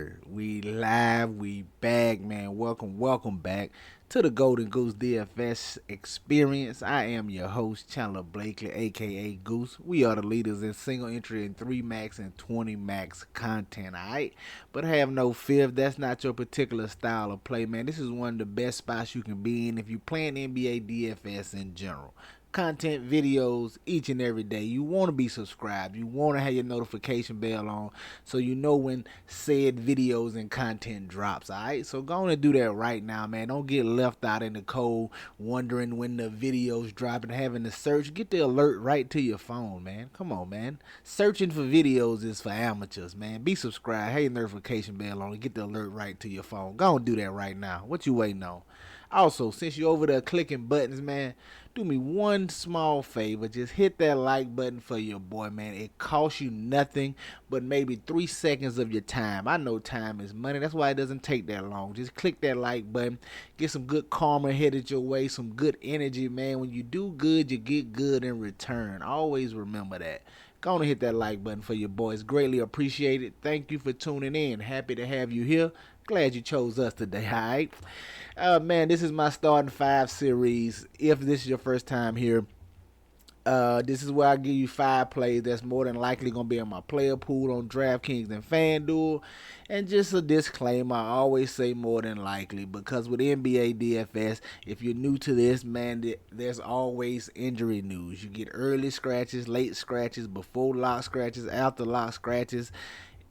sir. We live, we back, man. Welcome back to the Golden Goose DFS experience. I am your host, Chandler Blakely, aka Goose. We are the leaders in single entry and 3 max and 20 max content, alright? But have no fear if that's not your particular style of play, man. This is one of the best spots you can be in if you're playing NBA DFS in general. Content videos each and every day. You want to be subscribed. You want to have your notification bell on so you know when said videos and content drops. Alright, so go on and do that right now, man. Don't get left out in the cold wondering when the videos drop and having to search. Get the alert right to your phone, man. Come on, man. Searching for videos is for amateurs, man. Be subscribed. Have your notification bell on and get the alert right to your phone. Go on and do that right now. What you waiting on? Also, since you're over there clicking buttons, man, do me one small favor. Just hit that like button for your boy, man. It costs you nothing but maybe 3 seconds of your time. I know time is money. That's why it doesn't take that long. Just click that like button. Get some good karma headed your way. Some good energy, man. When you do good, you get good in return. Always remember that. Go on and hit that like button for your boys. Greatly appreciated. Thank you for tuning in. Happy to have you here. Glad you chose us today, alright? Man, this is my starting 5 series. If this is your first time here, this is where I give you 5 plays that's more than likely going to be in my player pool on DraftKings and FanDuel. And just a disclaimer, I always say more than likely because with NBA DFS, if you're new to this, man, there's always injury news. You get early scratches, late scratches, before lock scratches, after lock scratches.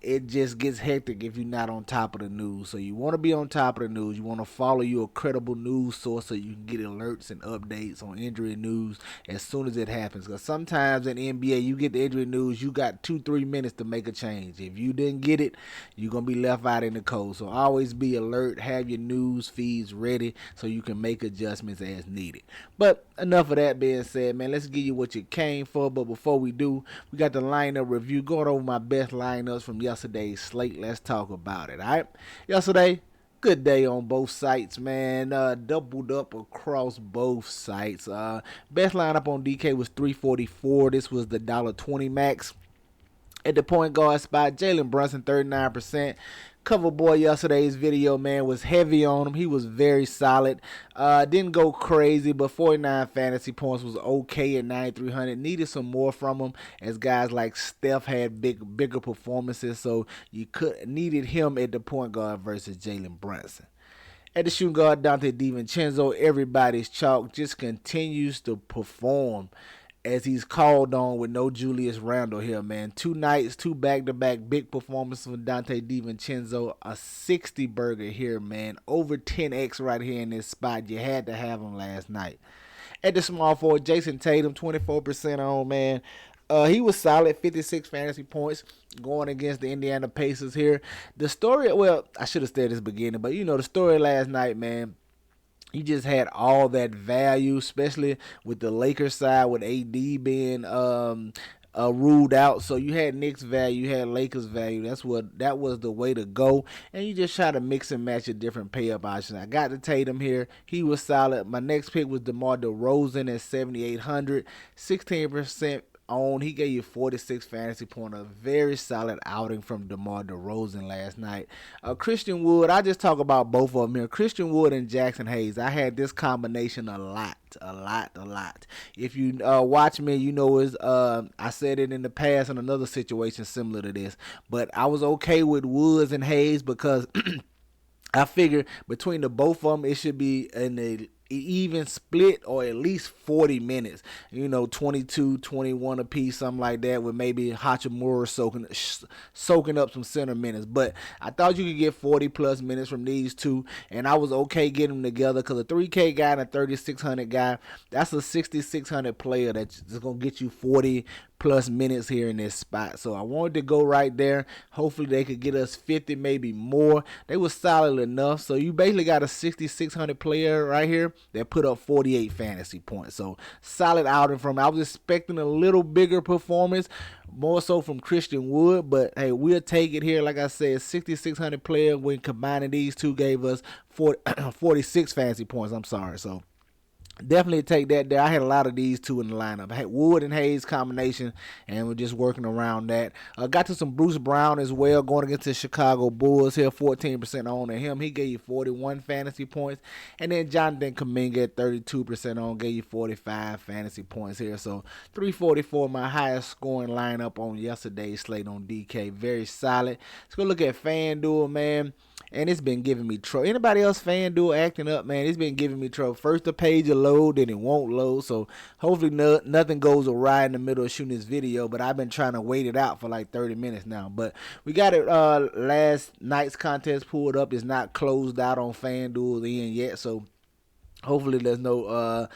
It just gets hectic if you're not on top of the news. So you want to be on top of the news. You want to follow your credible news source so you can get alerts and updates on injury news as soon as it happens. Because sometimes in the NBA, you get the injury news, you got 2-3 minutes to make a change. If you didn't get it, you're going to be left out in the cold. So always be alert. Have your news feeds ready so you can make adjustments as needed. But enough of that being said, man, let's give you what you came for. But before we do, we got the lineup review. Going over my best lineups from yesterday's slate. Let's talk about it. All right. Yesterday, good day on both sites, man. Doubled up across both sites. Best lineup on DK was 344. This was the $1.20 max. At the point guard spot, Jalen Brunson, 39%. Cover boy yesterday's video, man, was heavy on him. He was very solid. Didn't go crazy, but 49 fantasy points was okay at 9,300. Needed some more from him as guys like Steph had bigger performances, so you needed him at the point guard versus Jalen Brunson. At the shooting guard, Dante DiVincenzo, everybody's chalk, just continues to perform as he's called on with no Julius Randle here, man. 2 nights, 2 back-to-back big performances from Dante DiVincenzo. A 60 burger here, man. Over 10x right here in this spot. You had to have him last night. At the small forward, Jason Tatum, 24% on, man. He was solid, 56 fantasy points going against the Indiana Pacers here. The story, well, I should have said this beginning, but the story last night, man. He just had all that value, especially with the Lakers side, with AD being ruled out. So you had Knicks value, you had Lakers value. That was the way to go. And you just try to mix and match your different pay-up options. I got to Tatum here. He was solid. My next pick was DeMar DeRozan at 7,800, 16% on. He gave you 46 fantasy points. A very solid outing from DeMar DeRozan last night. Christian Wood, I just talk about both of them here. Christian Wood and Jackson Hayes. I had this combination a lot. If you watch me, you know I said it in the past in another situation similar to this. But I was okay with Woods and Hayes because I figured between the both of them, it should be an even split or at least 40 minutes, 22, 21 apiece, something like that, with maybe Hachimura soaking up some center minutes. But I thought you could get 40 plus minutes from these two, and I was okay getting them together because a 3K guy and a 3,600 guy, that's a 6,600 player that's going to get you 40 plus minutes here in this spot. So I wanted to go right there. Hopefully they could get us 50, maybe more. They were solid enough. So you basically got a 6,600 player right here that put up 48 fantasy points. So solid outing from him. I was expecting a little bigger performance, more so from Christian Wood, but hey, we'll take it here. Like I said, 6,600 player when combining these two gave us 46 fantasy points. I'm sorry. So Definitely take that there. I had a lot of these two in the lineup. I had Wood and Hayes combination, and we're just working around that. Got to some Bruce Brown as well, going against the Chicago Bulls here, 14% on him. He gave you 41 fantasy points. And then Jonathan Kuminga at 32% on, gave you 45 fantasy points here. So 344, my highest scoring lineup on yesterday's slate on DK. Very solid. Let's go look at FanDuel, man. And it's been giving me trouble. Anybody else FanDuel acting up, man? It's been giving me trouble. First the page will load, then it won't load. So hopefully nothing goes awry in the middle of shooting this video. But I've been trying to wait it out for like 30 minutes now. But we got it. Last night's contest pulled up. It's not closed out on FanDuel end yet. So hopefully there's no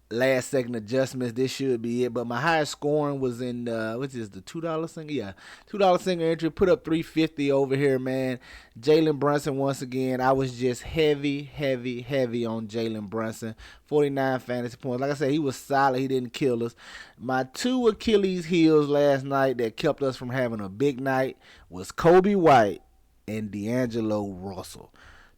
last second adjustments. This should be it. But my highest scoring was in which is the $2 single. Yeah, $2 single entry. Put up 350 over here, man. Jalen Brunson once again. I was just heavy on Jalen Brunson. 49 fantasy points. Like I said, he was solid. He didn't kill us. My two Achilles heels last night that kept us from having a big night was Kobe White and D'Angelo Russell.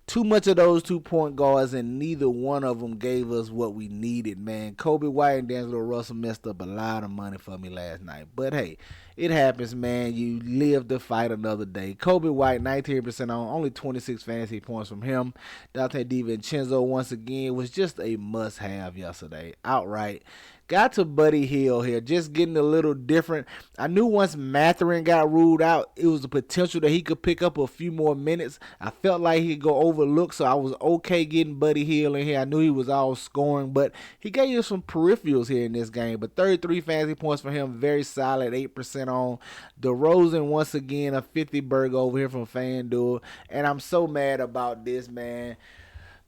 Too much of those 2 point guards, and neither one of them gave us what we needed, man. Kobe White and D'Angelo Russell messed up a lot of money for me last night. But hey, it happens, man. You live to fight another day. Kobe White, 19% on, only 26 fantasy points from him. Dante DiVincenzo, once again, was just a must-have yesterday. Outright. Got to Buddy Hield here, just getting a little different. I knew once Mathurin got ruled out, it was the potential that he could pick up a few more minutes. I felt like he could go overlooked, so I was okay getting Buddy Hield in here. I knew he was all scoring, but he gave you some peripherals here in this game. But 33 fantasy points for him, very solid, 8% on. DeRozan, once again, a 50 burger over here from FanDuel, and I'm so mad about this, man.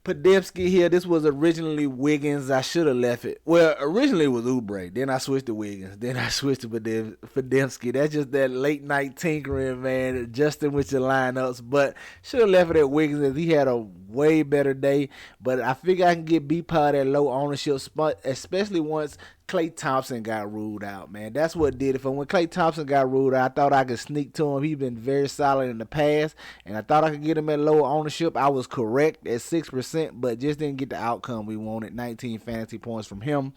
Podemski here. This was originally Wiggins. I should have left it. Well, originally it was Oubre. Then I switched to Wiggins. Then I switched to Podemski. That's just that late night tinkering, man, adjusting with your lineups. But should have left it at Wiggins as he had a way better day. But I figure I can get B-Pod at low ownership spot, especially once Klay Thompson got ruled out, man. That's what did it for him. When Klay Thompson got ruled out, I thought I could sneak to him. He's been very solid in the past, and I thought I could get him at low ownership. I was correct at 6%, but just didn't get the outcome we wanted. 19 fantasy points from him.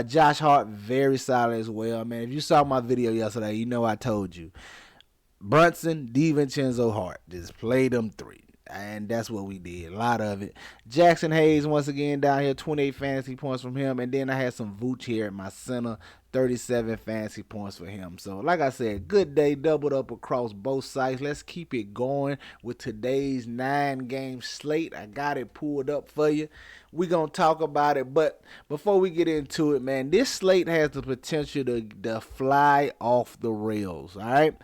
Josh Hart, very solid as well, man. If you saw my video yesterday, you know I told you. Brunson, DiVincenzo, Hart. Just play them three. And that's what we did. A lot of it. Jackson Hayes, once again, down here, 28 fantasy points from him. And then I had some Vooch here at my center, 37 fantasy points for him. So, like I said, good day, doubled up across both sides. Let's keep it going with today's 9-game slate. I got it pulled up for you. We're going to talk about it. But before we get into it, man, this slate has the potential to fly off the rails, all right?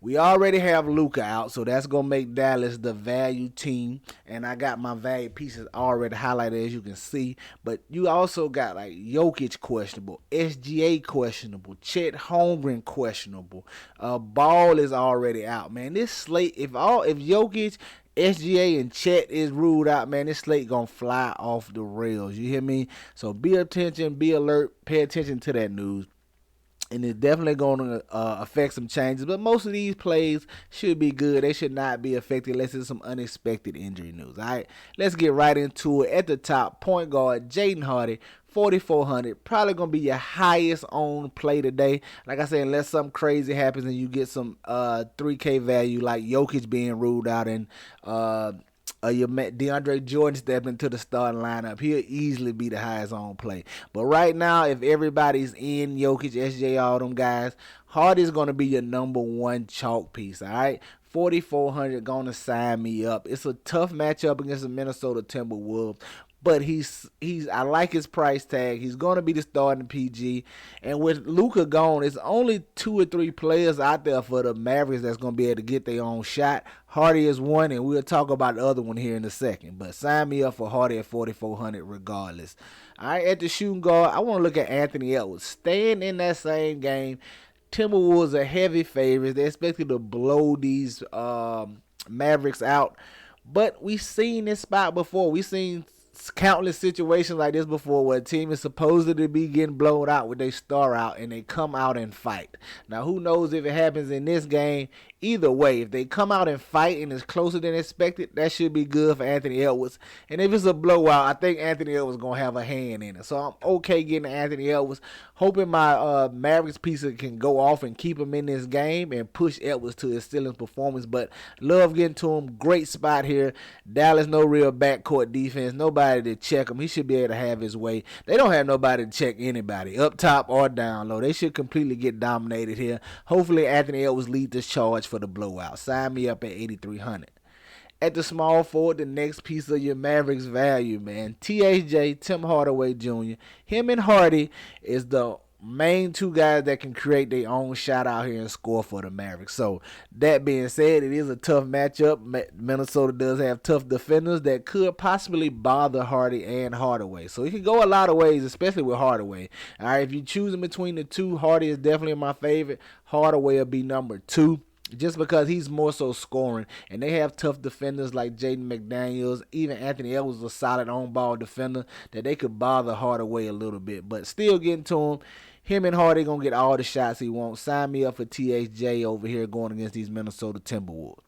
We already have Luka out, so that's going to make Dallas the value team. And I got my value pieces already highlighted, as you can see. But you also got, like, Jokic questionable, SGA questionable, Chet Holmgren questionable. Ball is already out, man. This slate, if Jokic, SGA, and Chet is ruled out, man, this slate gonna fly off the rails. You hear me? So be attention, be alert, pay attention to that news. And it's definitely going to affect some changes. But most of these plays should be good. They should not be affected unless it's some unexpected injury news. All right, let's get right into it. At the top, point guard Jaden Hardy, 4,400. Probably going to be your highest owned play today. Like I said, unless something crazy happens and you get some 3K value like Jokic being ruled out and your DeAndre Jordan stepping into the starting lineup, he'll easily be the highest on play. But right now, if everybody's in, Jokic, SJ, all them guys, Hardy's going to be your number one chalk piece, all right? 4,400 going to sign me up. It's a tough matchup against the Minnesota Timberwolves. But I like his price tag. He's going to be the starting PG. And with Luka gone, it's only 2 or 3 players out there for the Mavericks that's going to be able to get their own shot. Hardy is one, and we'll talk about the other one here in a second. But sign me up for Hardy at 4,400 regardless. All right, at the shooting guard, I want to look at Anthony Edwards. Staying in that same game, Timberwolves are heavy favorites. They're expected to blow these Mavericks out. But we've seen this spot before. We've seen countless situations like this before where a team is supposed to be getting blown out with their star out and they come out and fight. Now, who knows if it happens in this game? Either way, if they come out and fight and it's closer than expected, that should be good for Anthony Edwards. And if it's a blowout, I think Anthony Edwards is going to have a hand in it. So I'm okay getting Anthony Edwards, hoping my Mavericks piece can go off and keep him in this game and push Edwards to his ceiling performance. But love getting to him. Great spot here. Dallas, no real backcourt defense. Nobody to check him. He should be able to have his way. They don't have nobody to check anybody, up top or down low. They should completely get dominated here. Hopefully Anthony Edwards lead this charge for the blowout. Sign me up at 8,300. At the small forward, the next piece of your Mavericks value, man. THJ, Tim Hardaway Jr. Him and Hardy is the main two guys that can create their own shot out here and score for the Mavericks. So that being said, it is a tough matchup. Minnesota does have tough defenders that could possibly bother Hardy and Hardaway. So it can go a lot of ways, especially with Hardaway. All right, if you're choosing between the two, Hardy is definitely my favorite. Hardaway will be number 2. Just because he's more so scoring. And they have tough defenders like Jaden McDaniels. Even Anthony Edwards is a solid on-ball defender that they could bother Hardaway a little bit. But still getting to him. Him and Hardy going to get all the shots he wants. Sign me up for THJ over here going against these Minnesota Timberwolves.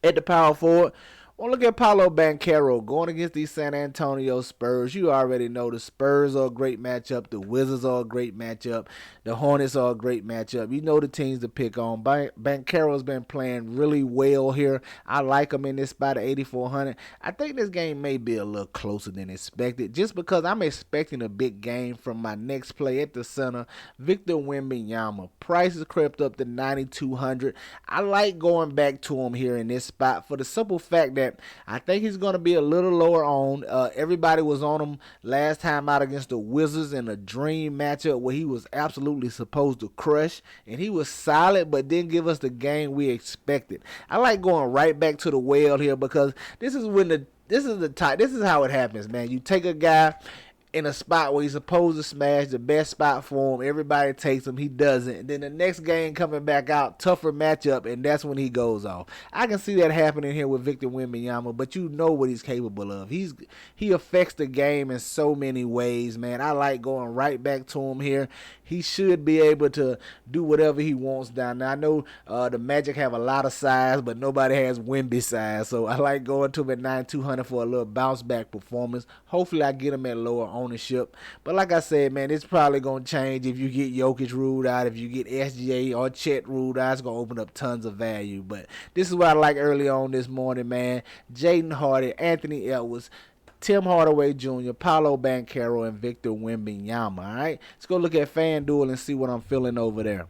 At the power forward, well, look at Paolo Banchero going against these San Antonio Spurs. You already know the Spurs are a great matchup. The Wizards are a great matchup. The Hornets are a great matchup. You know the teams to pick on. Banchero's been playing really well here. I like him in this spot at 8,400. I think this game may be a little closer than expected just because I'm expecting a big game from my next play at the center, Victor Wembanyama. Price has crept up to 9,200. I like going back to him here in this spot for the simple fact that I think he's going to be a little lower on. Everybody was on him last time out against the Wizards in a dream matchup where he was absolutely supposed to crush, and he was solid but didn't give us the game we expected. I like going right back to the well here because this is how it happens, man. You take a guy in a spot where he's supposed to smash, the best spot for him. Everybody takes him. He doesn't. And then the next game coming back out, tougher matchup, and that's when he goes off. I can see that happening here with Victor Wembanyama, but you know what he's capable of. He affects the game in so many ways, man. I like going right back to him here. He should be able to do whatever he wants down there. I know the Magic have a lot of size, but nobody has Wemby size. So I like going to him at 9,200 for a little bounce back performance. Hopefully I get him at lower ownership. But like I said, man, it's probably going to change if you get Jokic ruled out. If you get SGA or Chet ruled out, it's going to open up tons of value. But this is what I like early on this morning, man. Jaden Hardy, Anthony Edwards, Tim Hardaway Jr., Paolo Banchero, and Victor Wembanyama. All right, let's go look at FanDuel and see what I'm feeling over there.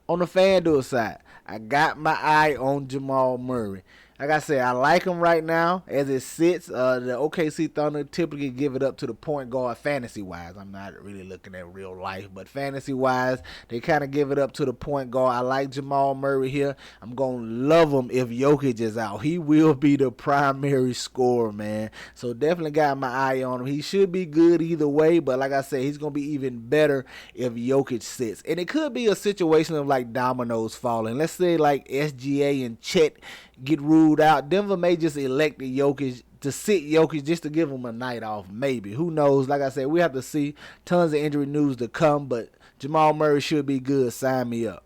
On the FanDuel side, I got my eye on Jamal Murray. Like I said, I like him right now as it sits. The OKC Thunder typically give it up to the point guard fantasy-wise. I'm not really looking at real life, but fantasy-wise, they kind of give it up to the point guard. I like Jamal Murray here. I'm going to love him if Jokic is out. He will be the primary scorer, man. So definitely got my eye on him. He should be good either way, but like I said, he's going to be even better if Jokic sits. And it could be a situation of like dominoes falling. Let's say like SGA and Chet get ruled out. Denver may just elect the Jokic to sit Jokic just to give him a night off. Maybe. Who knows? Like I said, we have to see. Tons of injury news to come, but Jamal Murray should be good. Sign me up.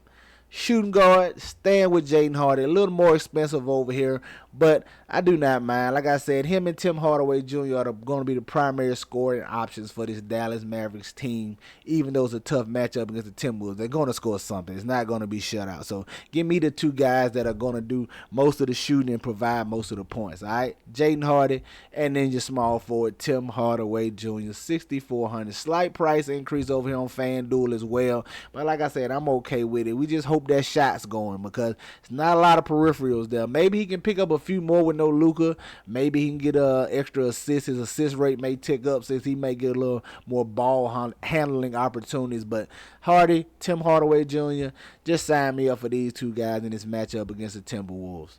Shooting guard, staying with Jaden Hardy. A little more expensive over here, but I do not mind. Like I said, him and Tim Hardaway Jr. are going to be the primary scoring options for this Dallas Mavericks team, even though it's a tough matchup against the Timberwolves. They're going to score something. It's not going to be shut out. So give me the two guys that are going to do most of the shooting and provide most of the points. All right, Jaden Hardy, and then your small forward, Tim Hardaway Jr., 6,400. Slight price increase over here on FanDuel as well. But like I said, I'm okay with it. We just hope that shot's going because it's not a lot of peripherals there. Maybe he can pick up a few more with no Luka. Maybe he can get extra assists. His assist rate may tick up since he may get a little more ball handling opportunities. But Hardy, Tim Hardaway Jr., just sign me up for these two guys in this matchup against the Timberwolves.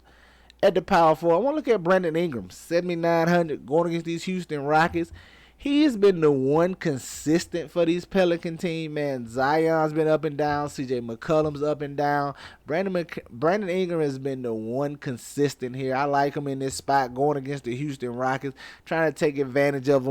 At the power forward, I want to look at Brandon Ingram, 7,900, going against these Houston Rockets. He has been the one consistent for these Pelican team, man. Zion's been up and down. CJ McCollum's up and down. Brandon Ingram has been the one consistent here. I like him in this spot going against the Houston Rockets, trying to take advantage of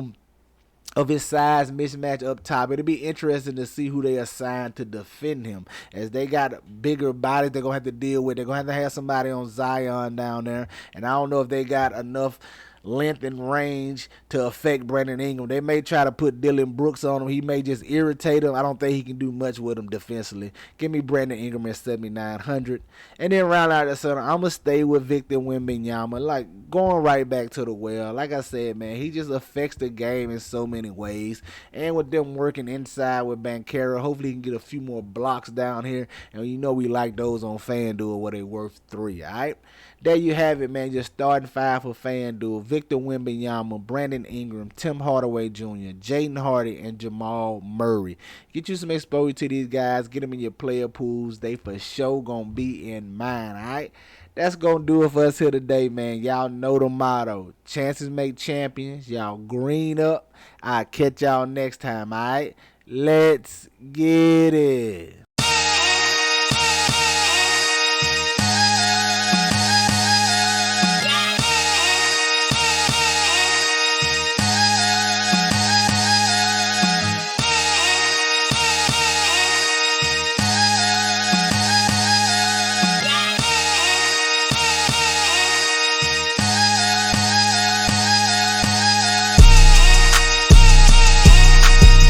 his size mismatch up top. It'll be interesting to see who they assign to defend him. As they got bigger bodies they're going to have to deal with. They're going to have somebody on Zion down there. And I don't know if they got enough length and range to affect Brandon Ingram. They may try to put Dylan Brooks on him. He may just irritate him. I don't think he can do much with him defensively. Give me Brandon Ingram at 7,900. And then round out the center, I'm going to stay with Victor Wembanyama. Like, going right back to the well. Like I said, man, he just affects the game in so many ways. And with them working inside with Banchero, hopefully he can get a few more blocks down here. And you know we like those on FanDuel where they worth 3, all right? There you have it, man. Just starting 5 for FanDuel. Victor Wembanyama, Brandon Ingram, Tim Hardaway Jr., Jaden Hardy, and Jamal Murray. Get you some exposure to these guys. Get them in your player pools. They for sure going to be in mine, all right? That's going to do it for us here today, man. Y'all know the motto. Chances make champions. Y'all green up. I'll catch y'all next time, all right? Let's get it.